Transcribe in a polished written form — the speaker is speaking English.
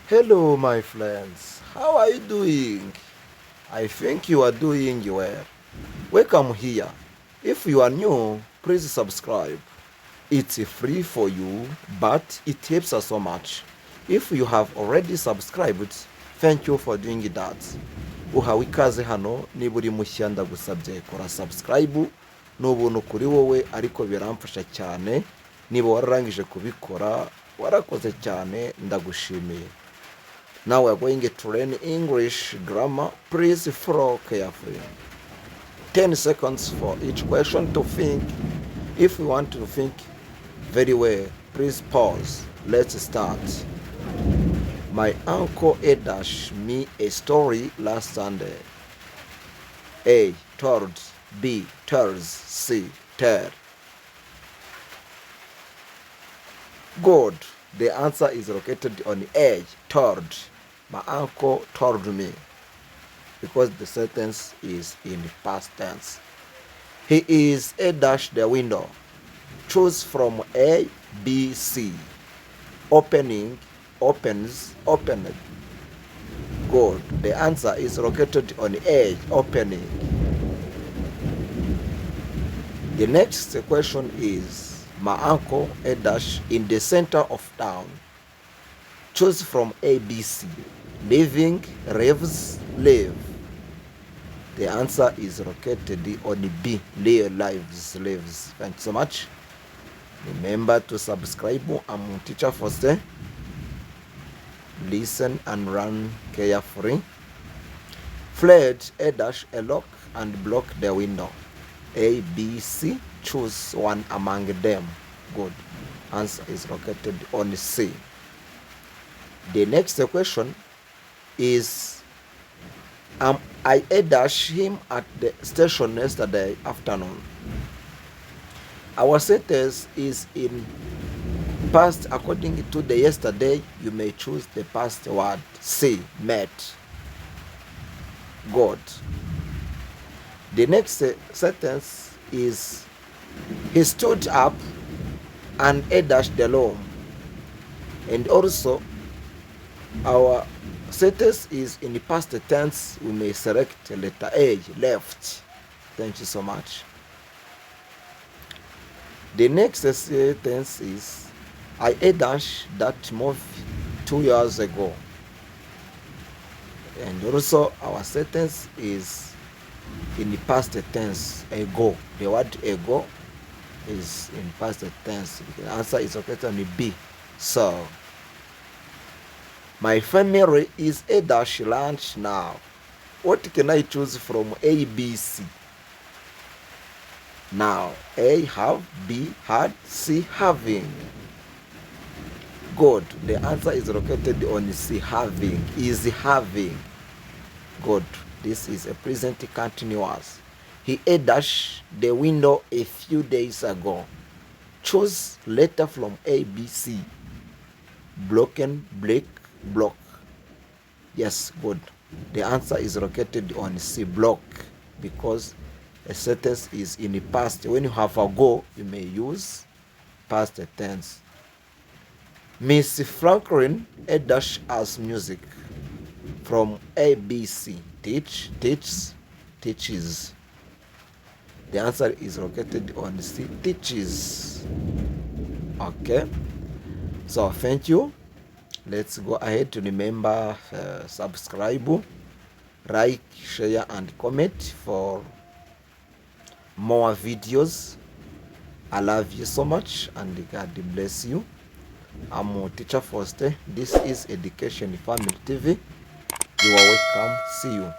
Hello, my friends. How are you doing? I think you are doing well. Welcome here. If you are new, please subscribe. It's free for you, but it helps us so much. If you have already subscribed, thank you for doing that. Uhawe ikaze hano niba uri mushya ndagusabye kora subscribe n'ubuntu kuri wowe ariko biramfasha cyane niba wararangije kubikora warakoze cyane ndagushimiye. Now we are going to learn English grammar. Please follow carefully. 10 seconds for each question to think. If you want to think very well, please pause. Let's start. My uncle dashed me a story last Sunday. A. Told. B. Tells. C. Tell. Good. The answer is located on the edge. Told. My uncle told me, because the sentence is in the past tense. He is a dash the window. Choose from A, B, C. Opening, opens, opened. Good. The answer is located on the edge. Opening. The next question is, my uncle a dash in the center of town. Choose from A, B, C. Living, lives, live. The answer is located on the B. Live, lives, lives. Thank you so much. Remember to subscribe. I'm teacher Foster. Listen and run carefully. Fled a dash a lock and block the window. A, B, C. Choose one among them. Good. Answer is located on C. The next question is, I dashed him at the station yesterday afternoon. Our sentence is in past according to the yesterday. You may choose the past word C, met. Good. The next sentence is, he stood up and dashed the loam. And also our sentence is in the past tense. We may select letter A, left. Thank you so much. The next sentence is, I dash that movie 2 years ago. And also our sentence is in the past tense, ago. The word ago is in past tense. The answer is located on the B. So my family is a dash lunch now. What can I choose from A, B, C? Now, A, have, B, had, C, having. Good. The answer is located on C, having. Is having. Good. This is a present continuous. He a dash the window a few days ago. Choose letter from A, B, C. Broken, break, block. Yes, good. The answer is located on C, block, because a sentence is in the past. When you have a go, you may use past tense. Miss Franklin a dash as music from A, B, C. Teach, teaches, teaches. The answer is located on C, teaches. Okay. So thank you. Let's go ahead to remember subscribe, like, share and comment for more videos. I love you so much and God bless you. I'm teacher Foster. This is Education Family TV. You are welcome. See you.